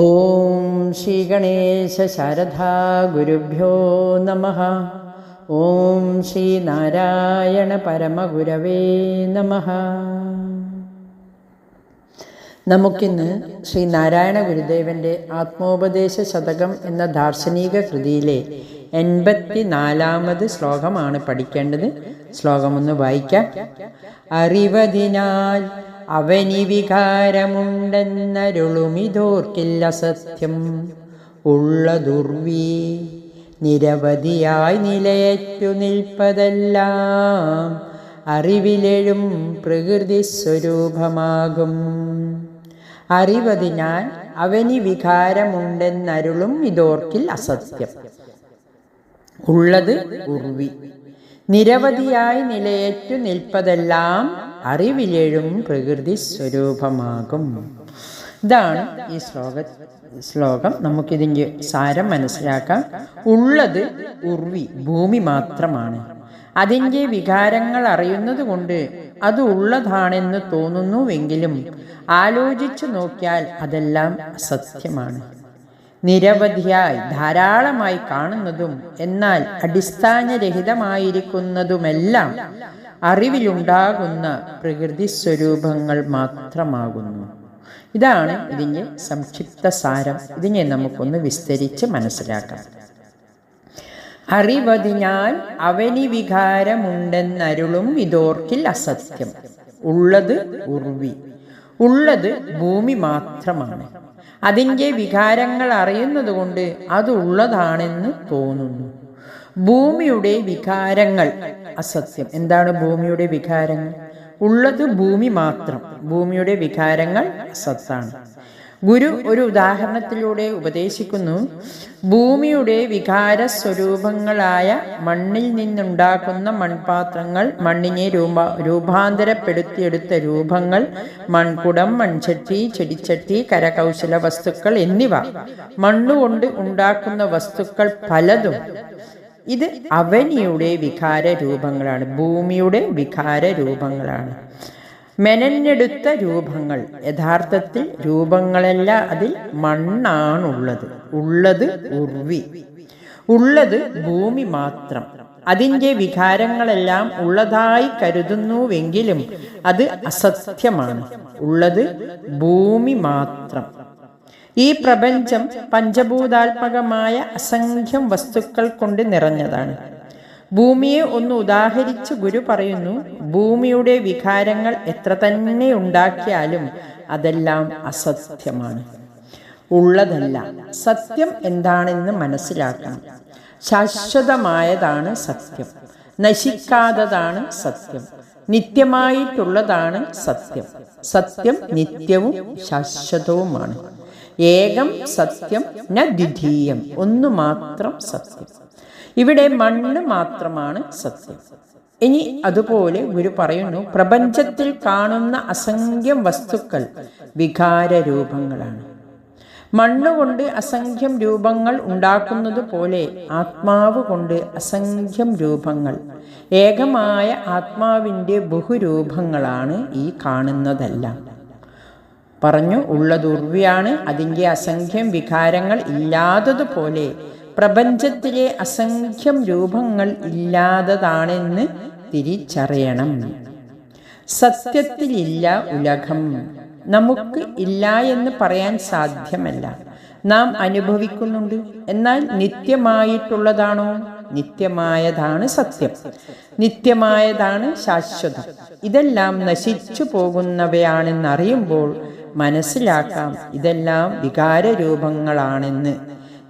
ഓം ശ്രീ ഗണേശ ശാരദാ ഗുരുഭ്യോ നമഃ. ഓം ശ്രീ നാരായണ പരമഗുരവേ നമഃ. നമുക്കിന്ന് ശ്രീ നാരായണ ഗുരുദേവൻ്റെ ആത്മോപദേശ ശതകം എന്ന ദാർശനിക കൃതിയിലെ 84ാമത് ശ്ലോകമാണ് പഠിക്കേണ്ടത്. ശ്ലോകം ഒന്ന് വായിക്കാം. അറിവതിനാൽ അവനി വികാരമുണ്ടെന്നരുളുമിതോർക്കില്ല സത്യം ഉള്ളതുർവീ നിരവധിയായി നിലയറ്റു നിൽപ്പതെല്ലാം അറിവിലെഴും പ്രകൃതി സ്വരൂപമാകും. അറിവതിനാൽ അവനി വികാരമുണ്ടെന്നരുളും ഇതോർക്കിൽ അസത്യം ഉള്ളത് ഉർവി നിരവധിയായി നിലയറ്റു നിൽപ്പതെല്ലാം അറിവിലെഴും പ്രകൃതി സ്വരൂപമാകും. ഇതാണ് ഈ ശ്ലോകം. നമുക്കിതിൻ്റെ സാരം മനസ്സിലാക്കാം. ഉള്ളത് ഉർവി ഭൂമി മാത്രമാണ്. അതിൻ്റെ വികാരങ്ങൾ അറിയുന്നത് കൊണ്ട് അത് ഉള്ളതാണെന്ന് തോന്നുന്നുവെങ്കിലും ആലോചിച്ചു നോക്കിയാൽ അതെല്ലാം അസത്യമാണ്. നിരവധിയായി ധാരാളമായി കാണുന്നതും എന്നാൽ അടിസ്ഥാനരഹിതമായിരിക്കുന്നതുമെല്ലാം അറിവിലുണ്ടാകുന്ന പ്രകൃതി സ്വരൂപങ്ങൾ മാത്രമാകുന്നു. ഇതാണ് ഇതിൻ്റെ സംക്ഷിപ്ത സാരം. ഇതിനെ നമുക്കൊന്ന് വിസ്തരിച്ച് മനസ്സിലാക്കാം. അറിവതിനാൽ അവനി വികാരമുണ്ടെന്നരുളും ഇതോർക്കിൽ അസത്യം ഉള്ളത് ഉർവി. ഉള്ളത് ഭൂമി മാത്രമാണ്. അതിൻ്റെ വികാരങ്ങൾ അറിയുന്നത് കൊണ്ട് അത് ഉള്ളതാണെന്ന് തോന്നുന്നു. ഭൂമിയുടെ വികാരങ്ങൾ അസത്യം. എന്താണ് ഭൂമിയുടെ വികാരങ്ങൾ? ഉള്ളത് ഭൂമി മാത്രം. ഭൂമിയുടെ വികാരങ്ങൾ അസത്താണ്. ഗുരു ഒരു ഉദാഹരണത്തിലൂടെ ഉപദേശിക്കുന്നു. ഭൂമിയുടെ വികാര സ്വരൂപങ്ങളായ മണ്ണിൽ നിന്നുണ്ടാക്കുന്ന മൺപാത്രങ്ങൾ, മണ്ണിനെ രൂപാന്തരപ്പെടുത്തിയെടുത്ത രൂപങ്ങൾ, മൺകുടം, മൺചട്ടി, ചെടിച്ചട്ടി, കരകൗശല വസ്തുക്കൾ എന്നിവ, മണ്ണുകൊണ്ട് ഉണ്ടാക്കുന്ന വസ്തുക്കൾ പലതും ഇത് അവനിയുടെ വികാര രൂപങ്ങളാണ്. ഭൂമിയുടെ വികാര രൂപങ്ങളാണ്. മെനഞ്ഞെടുത്ത രൂപങ്ങൾ. യഥാർത്ഥത്തിൽ രൂപങ്ങളല്ല, അതിൽ മണ്ണാണുള്ളത്. ഉള്ളത് ഉർവി. ഉള്ളത് ഭൂമി മാത്രം. അതിൻ്റെ വികാരങ്ങളെല്ലാം ഉള്ളതായി കരുതുന്നുവെങ്കിലും അത് അസത്യമാണ്. ഉള്ളത് ഭൂമി മാത്രം. ഈ പ്രപഞ്ചം പഞ്ചഭൂതാത്മകമായ അസംഖ്യം വസ്തുക്കൾ കൊണ്ട് നിറഞ്ഞതാണ്. ഭൂമിയെ ഒന്ന് ഉദാഹരിച്ച് ഗുരു പറയുന്നു, ഭൂമിയുടെ വികാരങ്ങൾ എത്ര തന്നെ ഉണ്ടാക്കിയാലും അതെല്ലാം അസത്യമാണ്, ഉള്ളതല്ല. സത്യം എന്താണെന്ന് മനസ്സിലാക്കണം. ശാശ്വതമായതാണ് സത്യം. നശിക്കാത്തതാണ് സത്യം. നിത്യമായിട്ടുള്ളതാണ് സത്യം. സത്യം നിത്യവും ശാശ്വതവുമാണ്. ഏകം സത്യം ന ദ്വിതീയം. ഒന്നു മാത്രം സത്യം. ഇവിടെ മണ്ണ് മാത്രമാണ് സത്യം. ഇനി അതുപോലെ ഗുരു പറയുന്നു, പ്രപഞ്ചത്തിൽ കാണുന്ന അസംഖ്യം വസ്തുക്കൾ വികാര രൂപങ്ങളാണ്. മണ്ണുകൊണ്ട് അസംഖ്യം രൂപങ്ങൾ ഉണ്ടാക്കുന്നത് പോലെ ആത്മാവ് കൊണ്ട് അസംഖ്യം രൂപങ്ങൾ. ഏകമായ ആത്മാവിൻ്റെ ബഹുരൂപങ്ങളാണ് ഈ കാണുന്നതെല്ലാം. പറഞ്ഞു, ഉള്ളത് ഉർവിയാണ്. അതിൻ്റെ അസംഖ്യം വികാരങ്ങൾ ഇല്ലാത്തതുപോലെ പ്രപഞ്ചത്തിലെ അസംഖ്യം രൂപങ്ങൾ ഇല്ലാത്തതാണെന്ന് തിരിച്ചറിയണം. സത്യത്തിലില്ല ഉലകം. നമുക്ക് ഇല്ല എന്ന് പറയാൻ സാധ്യമല്ല. നാം അനുഭവിക്കുന്നുണ്ട്. എന്നാൽ നിത്യമായിട്ടുള്ളതാണോ? നിത്യമായതാണ് സത്യം. നിത്യമായതാണ് ശാശ്വതം. ഇതെല്ലാം നശിച്ചു പോകുന്നവയാണെന്നറിയുമ്പോൾ മനസ്സിലാക്കാം ഇതെല്ലാം വികാരരൂപങ്ങളാണെന്ന്.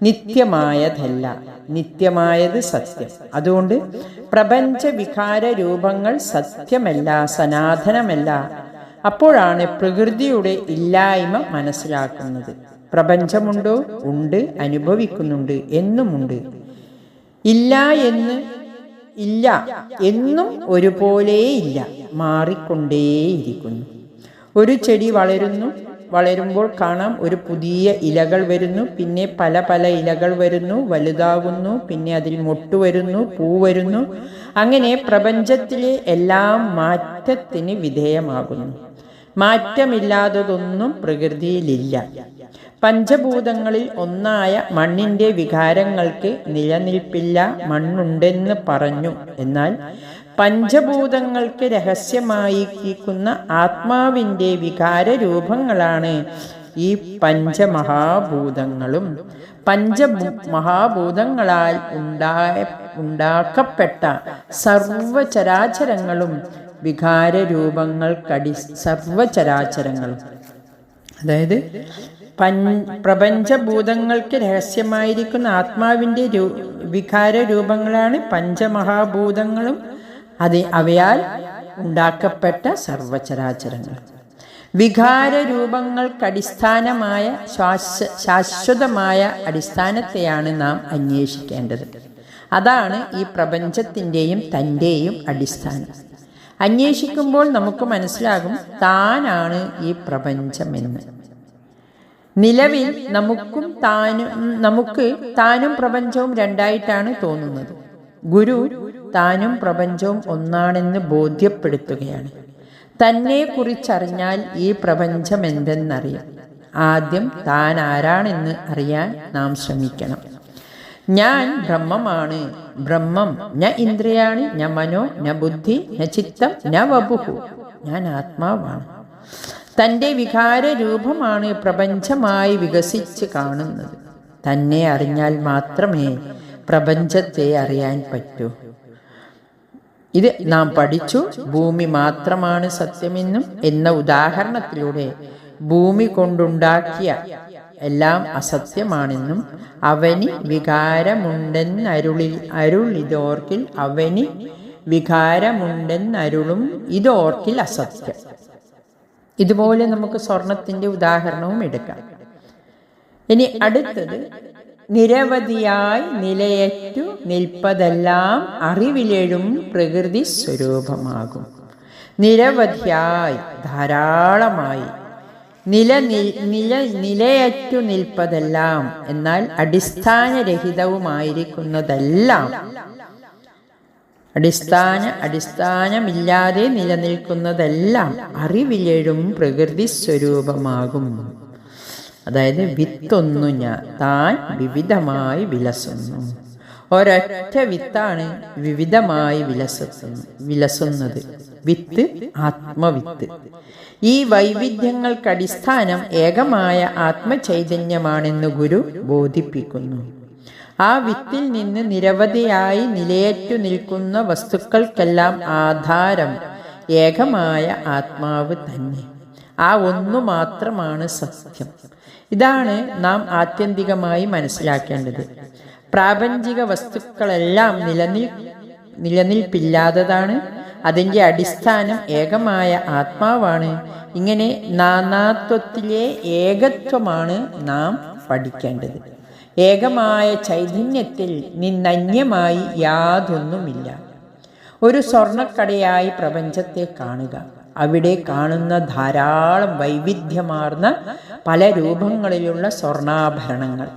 നിത്യമായതല്ല. നിത്യമായത് സത്യം. അതുകൊണ്ട് പ്രപഞ്ച വികാര രൂപങ്ങൾ സത്യമല്ല, സനാതനമല്ല. അപ്പോഴാണ് പ്രകൃതിയുടെ ഇല്ലായ്മ മനസ്സിലാക്കുന്നത്. പ്രപഞ്ചമുണ്ടോ? ഉണ്ട്, അനുഭവിക്കുന്നുണ്ട്, എന്നുമുണ്ട്. ഇല്ല എന്ന് ഇല്ല എന്നും ഒരുപോലെ ഇല്ല, മാറിക്കൊണ്ടേയിരിക്കുന്നു. ഒരു ചെടി വളരുമ്പോൾ കാണാം ഒരു പുതിയ ഇലകൾ വരുന്നു, പിന്നെ പല പല ഇലകൾ വരുന്നു, വലുതാകുന്നു, പിന്നെ അതിൽ മൊട്ട് വരുന്നു, പൂ വരുന്നു. അങ്ങനെ പ്രപഞ്ചത്തിലെ എല്ലാം മാറ്റത്തിന് വിധേയമാകുന്നു. മാറ്റമില്ലാത്തതൊന്നും പ്രകൃതിയിലില്ല. പഞ്ചഭൂതങ്ങളിൽ ഒന്നായ മണ്ണിൻ്റെ വികാരങ്ങൾക്ക് നിലനിൽപ്പില്ല, മണ്ണുണ്ടെന്ന് പറഞ്ഞു. എന്നാൽ പഞ്ചഭൂതങ്ങൾക്ക് രഹസ്യമായിരിക്കുന്ന ആത്മാവിൻ്റെ വികാരരൂപങ്ങളാണ് ഈ പഞ്ചമഹാഭൂതങ്ങളും. പഞ്ചമഹാഭൂതങ്ങളാൽ ഉണ്ടാക്കപ്പെട്ട സർവചരാചരങ്ങളും സർവചരാചരങ്ങളും, അതായത് പ്രപഞ്ചഭൂതങ്ങൾക്ക് രഹസ്യമായിരിക്കുന്ന ആത്മാവിൻ്റെ വികാരരൂപങ്ങളാണ് പഞ്ചമഹാഭൂതങ്ങളും അവയാൽ ഉണ്ടാക്കപ്പെട്ട സർവചരാചരങ്ങൾ. വികാരരൂപങ്ങൾക്കടിസ്ഥാനമായ ശാശ്വതമായ അടിസ്ഥാനത്തെയാണ് നാം അന്വേഷിക്കേണ്ടത്. അതാണ് ഈ പ്രപഞ്ചത്തിൻ്റെയും തൻ്റെയും അടിസ്ഥാനം. അന്വേഷിക്കുമ്പോൾ നമുക്ക് മനസ്സിലാകും താനാണ് ഈ പ്രപഞ്ചമെന്ന്. നിലവിൽ നമുക്ക് താനും പ്രപഞ്ചവും രണ്ടായിട്ടാണ് തോന്നുന്നത്. ഗുരു താനും പ്രപഞ്ചവും ഒന്നാണെന്ന് ബോധ്യപ്പെടുത്തുകയാണ്. തന്നെ കുറിച്ചറിഞ്ഞാൽ ഈ പ്രപഞ്ചം എന്തെന്നറിയാം. ആദ്യം താൻ ആരാണെന്ന് അറിയാൻ നാം ശ്രമിക്കണം. ഞാൻ ബ്രഹ്മമാണ്. ബ്രഹ്മം ന ഇന്ദ്രിയാണി ന മനോ ന ബുദ്ധി ന ചിത്തം ന വപുഹു. ഞാൻ ആത്മാവാണ്. തൻ്റെ വികാരരൂപമാണ് പ്രപഞ്ചമായി വികസിച്ച് കാണുന്നത്. തന്നെ അറിഞ്ഞാൽ മാത്രമേ പ്രപഞ്ചത്തെ അറിയാൻ പറ്റൂ. ഇത് നാം പഠിച്ചു. ഭൂമി മാത്രമാണ് സത്യമെന്നും എന്ന ഉദാഹരണത്തിലൂടെ ഭൂമി കൊണ്ടുണ്ടാക്കിയ എല്ലാം അസത്യമാണെന്നും അവനി വികാരമുണ്ടെന്നരുളിതോർക്കിൽ അവനി വികാരമുണ്ടെന്നരുളും ഇതോർക്കിൽ അസത്യം. ഇതുപോലെ നമുക്ക് സ്വർണത്തിൻ്റെ ഉദാഹരണവും എടുക്കാം. ഇനി അടുത്തത്, നിരവധിയായി നിലയറ്റു നിൽപ്പതെല്ലാം അറിവിലെഴും പ്രകൃതി സ്വരൂപമാകും. നിരവധിയായി, ധാരാളമായി, നിലയറ്റു നിൽപ്പതെല്ലാം എന്നാൽ അടിസ്ഥാനരഹിതവുമായിരിക്കുന്നതെല്ലാം, അടിസ്ഥാനമില്ലാതെ നിലനിൽക്കുന്നതെല്ലാം അറിവിലെഴും പ്രകൃതി സ്വരൂപമാകും. അതായത് വിത്തൊന്നു താൻ വിവിധമായി വിലസുന്നു. ഒരൊറ്റ വിത്താണ് വിവിധമായി വിലസുന്നത്. വിത്ത് ആത്മവിത്ത്. ഈ വൈവിധ്യങ്ങൾക്കടിസ്ഥാനം ഏകമായ ആത്മചൈതന്യമാണെന്ന് ഗുരു ബോധിപ്പിക്കുന്നു. ആ വിത്തിൽ നിന്ന് നിരവധിയായി നിലയറ്റു നിൽക്കുന്ന വസ്തുക്കൾക്കെല്ലാം ആധാരം ഏകമായ ആത്മാവ് തന്നെ. ആ ഒന്നു മാത്രമാണ് സത്യം. ഇതാണ് നാം ആത്യന്തികമായി മനസ്സിലാക്കേണ്ടത്. പ്രാപഞ്ചിക വസ്തുക്കളെല്ലാം നിലനിൽപ്പില്ലാത്തതാണ്. അതിൻ്റെ അടിസ്ഥാനം ഏകമായ ആത്മാവാണ്. ഇങ്ങനെ നാനാത്വത്തിലെ ഏകത്വമാണ് നാം പഠിക്കേണ്ടത്. ഏകമായ ചൈതന്യത്തിൽ നിന്നന്യമായി യാതൊന്നുമില്ല. ഒരു സ്വർണ്ണക്കടയായി പ്രപഞ്ചത്തെ കാണുക. അവിടെ കാണുന്ന ധാരാളം വൈവിധ്യമാർന്ന പല രൂപങ്ങളിലുള്ള സ്വർണ്ണാഭരണങ്ങൾ.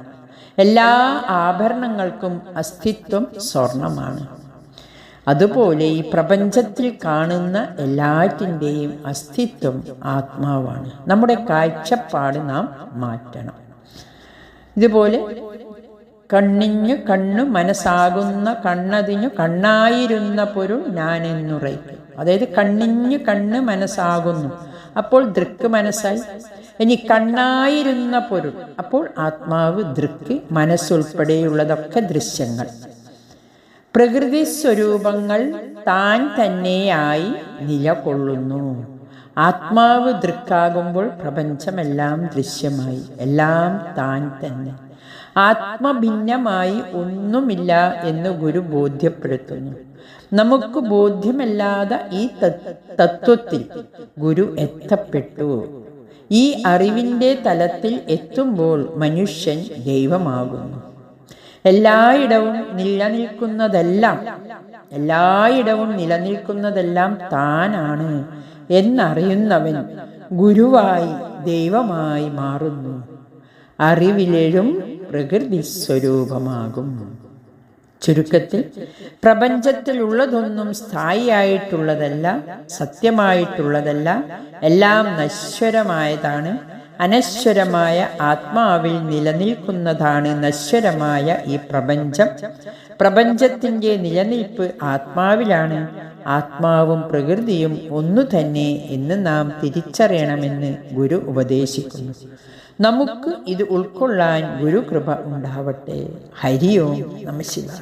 എല്ലാ ആഭരണങ്ങൾക്കും അസ്തിത്വം സ്വർണമാണ്. അതുപോലെ ഈ പ്രപഞ്ചത്തിൽ കാണുന്ന എല്ലാറ്റിൻ്റെയും അസ്തിത്വം ആത്മാവാണ്. നമ്മുടെ കാഴ്ചപ്പാട് നാം മാറ്റണം. ഇതുപോലെ കണ്ണിഞ്ഞു കണ്ണു മനസ്സാകുന്ന കണ്ണതിനു കണ്ണായിരുന്ന പൊരുൾ ഞാനെന്നുറയ്ക്കും. അതായത് കണ്ണിഞ്ഞു കണ്ണ് മനസ്സാകുന്നു, അപ്പോൾ ദൃക്ക് മനസ്സായി. ഇനി കണ്ണായിരുന്ന പൊരുൾ, അപ്പോൾ ആത്മാവ് ദൃക്ക്, മനസ്സുൾപ്പെടെയുള്ളതൊക്കെ ദൃശ്യങ്ങൾ. പ്രകൃതി സ്വരൂപങ്ങൾ താൻ തന്നെയായി നിലകൊള്ളുന്നു. ആത്മാവ് ദൃക്കാകുമ്പോൾ പ്രപഞ്ചമെല്ലാം ദൃശ്യമായി, എല്ലാം താൻ തന്നെ. ആത്മഭിന്നമായി ഒന്നുമില്ല എന്ന് ഗുരു ബോധ്യപ്പെടുത്തുന്നു. നമുക്ക് ബോധ്യമല്ലാതെ ഈ തത്വത്തിൽ ഗുരു എത്തപ്പെട്ടു. ഈ അറിവിൻ്റെ തലത്തിൽ എത്തുമ്പോൾ മനുഷ്യൻ ദൈവമാകുന്നു. എല്ലായിടവും നിലനിൽക്കുന്നതെല്ലാം താനാണ് എന്നറിയുന്നവൻ ഗുരുവായി ദൈവമായി മാറുന്നു. അറിവിലെഴും പ്രകൃതി സ്വരൂപമാകും. ചുരുക്കത്തിൽ പ്രപഞ്ചത്തിലുള്ളതൊന്നും സ്ഥായിയായിട്ടുള്ളതല്ല, സത്യമായിട്ടുള്ളതല്ല, എല്ലാം നശ്വരമായതാണ്. അനശ്വരമായ ആത്മാവിൽ നിലനിൽക്കുന്നതാണ് നശ്വരമായ ഈ പ്രപഞ്ചം. പ്രപഞ്ചത്തിൻ്റെ നിലനിൽപ്പ് ആത്മാവിലാണ്. ആത്മാവും പ്രകൃതിയും ഒന്നു തന്നെ എന്ന് നാം തിരിച്ചറിയണമെന്ന് ഗുരു ഉപദേശിക്കുന്നു. നമുക്ക് ഇത് ഉൾക്കൊള്ളാൻ ഗുരുകൃപ ഉണ്ടാവട്ടെ. ഹരി ഓം നമഃ ശിവായ.